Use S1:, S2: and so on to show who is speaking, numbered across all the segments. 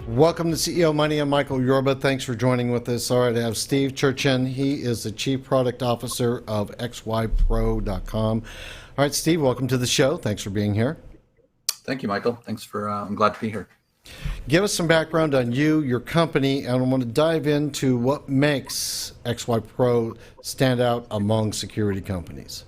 S1: Welcome to CEO Money. I'm Michael Yorba. Thanks for joining with us. All right, I have Steve Tcherchian. He is the Chief Product Officer of XYPRO.com. All right, Steve, welcome to the show. Thanks for being here.
S2: Thank you, Michael. Thanks for, I'm glad to be here.
S1: Give us some background on you, your company, and I want to dive into what makes XYPRO stand out among security companies.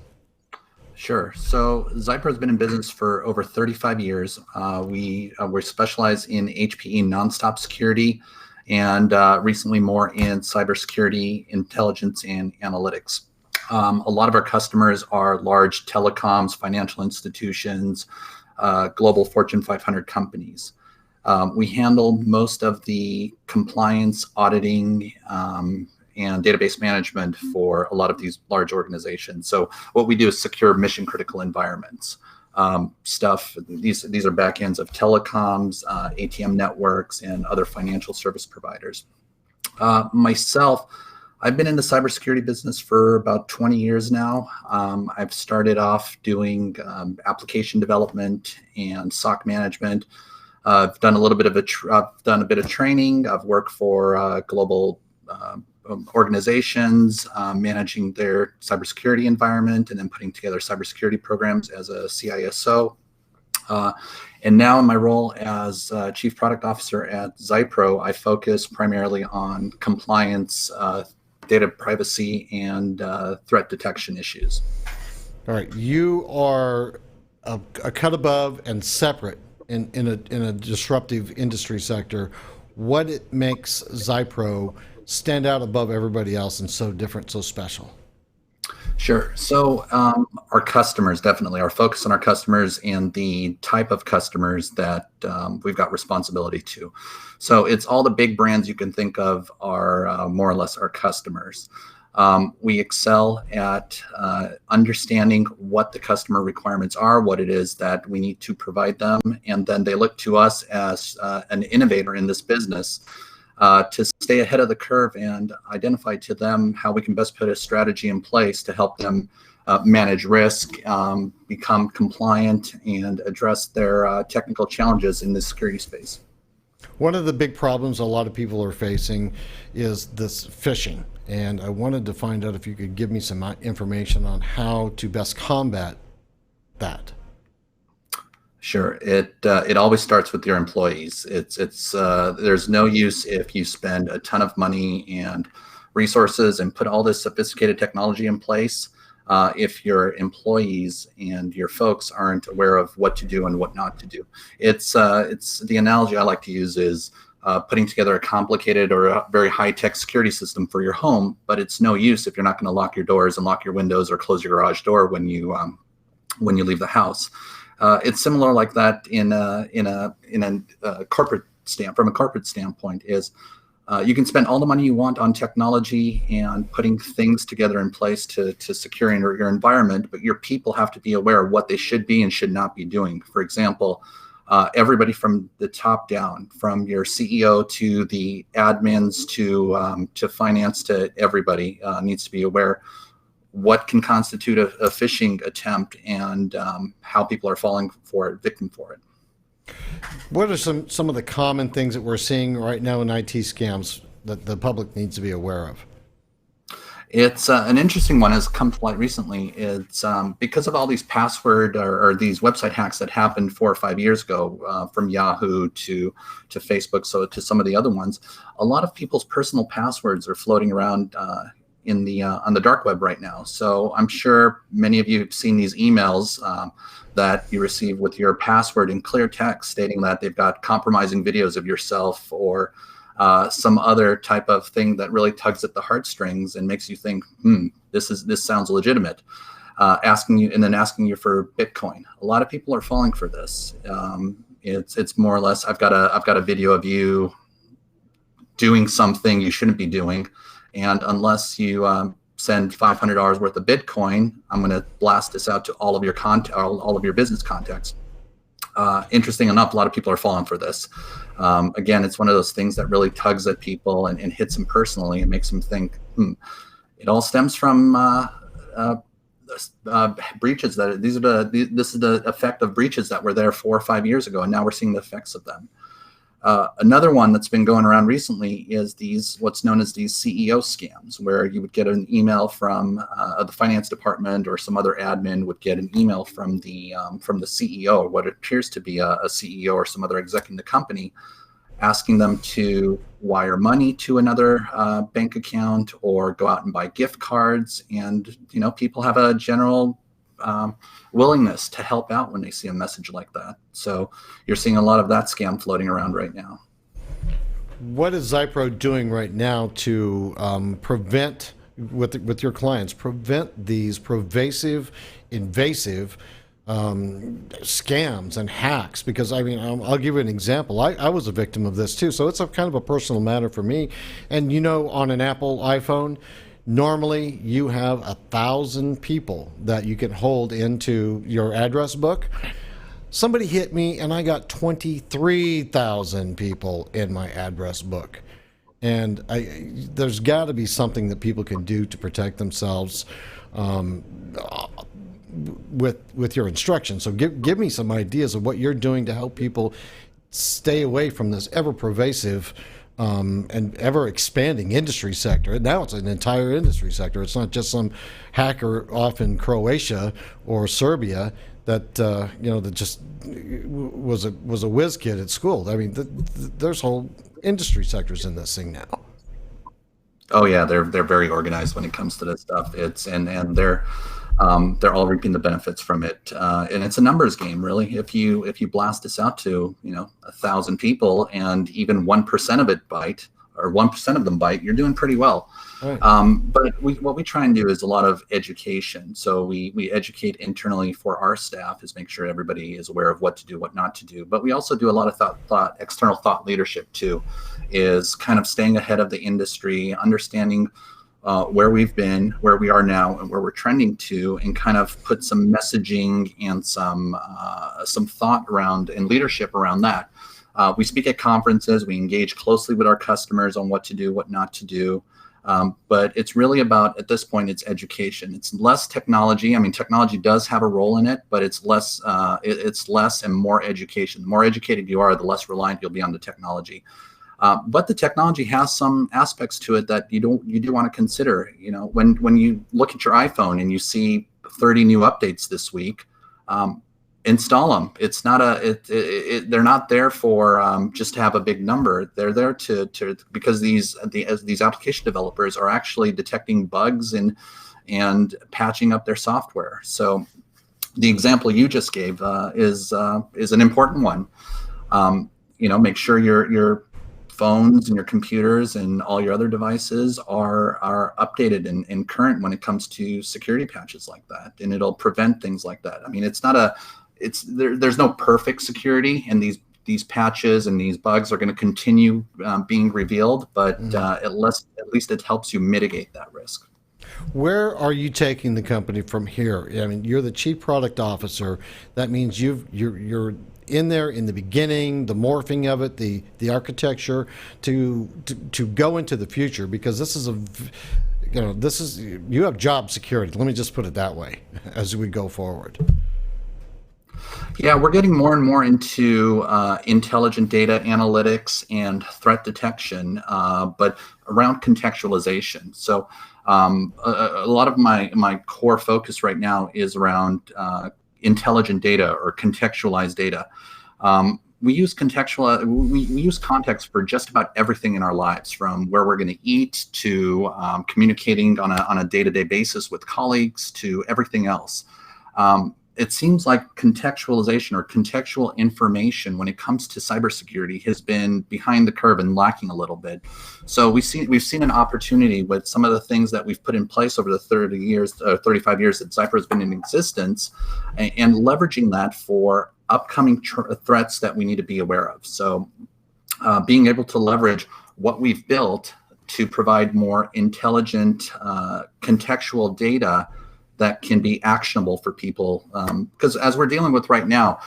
S2: Sure. So XYPRO has been in business for over 35 years. We're specialized in HPE NonStop security and recently more in cybersecurity, intelligence, and analytics. A lot of our customers are large telecoms, financial institutions, global Fortune 500 companies. We handle most of the compliance, auditing, and database management for a lot of these large organizations. So what we do is secure mission critical environments. These are back ends of telecoms, ATM networks, and other financial service providers. Myself, I've been in the cybersecurity business for about 20 years now. I've started off doing application development and SOC management. I've done a little bit of I've done a bit of training. I've worked for global organizations, managing their cybersecurity environment and then putting together cybersecurity programs as a CISO. And now in my role as Chief Product Officer at XYPRO, I focus primarily on compliance, data privacy, and threat detection issues.
S1: All right, you are a cut above and separate in a disruptive industry sector. What it makes XYPRO stand out above everybody else and so different, so special?
S2: Sure. So our customers, definitely our focus on our customers and the type of customers that we've got responsibility to. So it's all the big brands you can think of are more or less our customers. We excel at understanding what the customer requirements are, what it is that we need to provide them, and then they look to us as an innovator in this business to stay ahead of the curve and identify to them how we can best put a strategy in place to help them manage risk, become compliant, and address their technical challenges in the security space.
S1: One of the big problems a lot of people are facing is this phishing. And I wanted to find out if you could give me some information on how to best combat that.
S2: Sure. It always starts with your employees. There's no use if you spend a ton of money and resources and put all this sophisticated technology in place if your employees and your folks aren't aware of what to do and what not to do. It's the analogy I like to use is putting together a complicated or a very high-tech security system for your home, but it's no use if you're not going to lock your doors and lock your windows or close your garage door when you leave the house. It's similar like that in a corporate from a corporate standpoint is you can spend all the money you want on technology and putting things together in place to secure your environment, but your people have to be aware of what they should be and should not be doing. For example, everybody from the top down, from your CEO to the admins to finance to everybody needs to be aware what can constitute a phishing attempt and how people are falling for it, victim for it.
S1: What are some of the common things that we're seeing right now in IT scams that the public needs to be aware of?
S2: It's an interesting one has come to light recently. It's because of all these password or these website hacks that happened 4 or 5 years ago, from Yahoo to Facebook, so to some of the other ones. A lot of people's personal passwords are floating around on the dark web right now. So I'm sure many of you have seen these emails that you receive with your password in clear text stating that they've got compromising videos of yourself or some other type of thing that really tugs at the heartstrings and makes you think, this sounds legitimate. Asking you for Bitcoin. A lot of people are falling for this. It's more or less, I've got a video of you doing something you shouldn't be doing, and unless you send $500 worth of Bitcoin, I'm going to blast this out to all of your all of your business contacts. Interesting enough, a lot of people are falling for this. Again, it's one of those things that really tugs at people and hits them personally and makes them think, it all stems from breaches this is the effect of breaches that were there 4 or 5 years ago, and now we're seeing the effects of them. Another one that's been going around recently is what's known as these CEO scams, where you would get an email from the finance department, or some other admin would get an email from the CEO, or what appears to be a CEO or some other exec in the company, asking them to wire money to another bank account or go out and buy gift cards. And people have a general willingness to help out when they see a message like that. So you're seeing a lot of that scam floating around right now.
S1: What is XYPRO doing right now to prevent, with your clients, prevent these pervasive, invasive scams and hacks? Because I mean, I'll give you an example. I was a victim of this too, so it's a kind of a personal matter for me. And on an Apple iPhone, normally you have 1,000 people that you can hold into your address book. Somebody hit me and I got 23,000 people in my address book. And there's got to be something that people can do to protect themselves with your instructions. So give me some ideas of what you're doing to help people stay away from this ever-pervasive and ever-expanding industry sector. And now it's an entire industry sector. It's not just some hacker off in Croatia or Serbia that that just was a whiz kid at school. I mean, there's whole industry sectors in this thing now.
S2: Oh yeah, they're very organized when it comes to this stuff. And they're all reaping the benefits from it. And it's a numbers game, really. If you blast this out to 1,000 people, and even 1% of it bite, or 1% of them bite, you're doing pretty well. Right. But what we try and do is a lot of education. So we educate internally for our staff, is make sure everybody is aware of what to do, what not to do. But we also do a lot of external thought leadership too, is kind of staying ahead of the industry, understanding where we've been, where we are now, and where we're trending to, and kind of put some messaging and some thought around and leadership around that. We speak at conferences. We engage closely with our customers on what to do, what not to do. But it's really about, at this point, it's education. It's less technology. I mean, technology does have a role in it, but it's less and more education. The more educated you are, the less reliant you'll be on the technology. But the technology has some aspects to it that you do want to consider. When you look at your iPhone and you see 30 new updates this week, install them. It's not they're not there for just to have a big number. They're there to because these application developers are actually detecting bugs and patching up their software. So the example you just gave is an important one. Make sure your phones and your computers and all your other devices are updated and current when it comes to security patches like that, and it'll prevent things like that. I mean, there's no perfect security, and these patches and these bugs are going to continue being revealed, but at least it helps you mitigate that risk.
S1: Where are you taking the company from here? I mean, you're the chief product officer. That means you're in there in the beginning, the morphing of it, the architecture to go into the future, because this is you have job security. Let me just put it that way as we go forward.
S2: Yeah, we're getting more and more into intelligent data analytics and threat detection, but around contextualization. So a lot of my core focus right now is around intelligent data or contextualized data. We use we use context for just about everything in our lives, from where we're going to eat to communicating on a day-to-day basis with colleagues to everything else. It seems like contextualization or contextual information when it comes to cybersecurity has been behind the curve and lacking a little bit. So we've seen an opportunity with some of the things that we've put in place over the 35 years that XYPRO has been in existence, and leveraging that for upcoming threats that we need to be aware of. So being able to leverage what we've built to provide more intelligent, contextual data that can be actionable for people. Because as we're dealing with right now,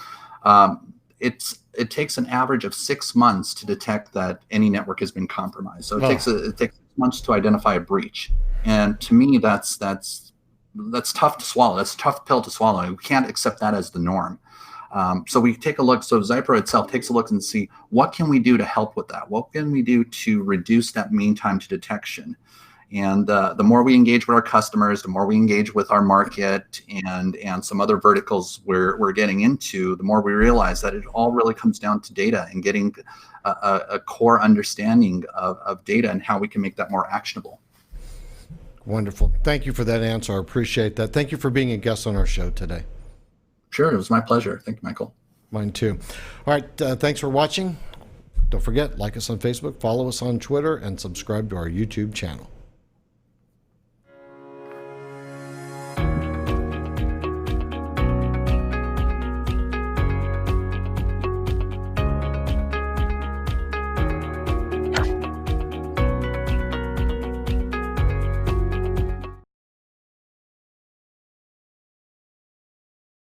S2: it takes an average of 6 months to detect that any network has been compromised. So it takes 6 months to identify a breach. And to me, that's tough to swallow. That's a tough pill to swallow. We can't accept that as the norm. So we take a look. So XYPRO itself takes a look and see what can we do to help with that? What can we do to reduce that mean time to detection? And the more we engage with our customers, the more we engage with our market and some other verticals we're getting into, the more we realize that it all really comes down to data and getting a core understanding of data and how we can make that more actionable.
S1: Wonderful. Thank you for that answer. I appreciate that. Thank you for being a guest on our show today.
S2: Sure, it was my pleasure. Thank you, Michael.
S1: Mine too. All right, thanks for watching. Don't forget, like us on Facebook, follow us on Twitter, and subscribe to our YouTube channel.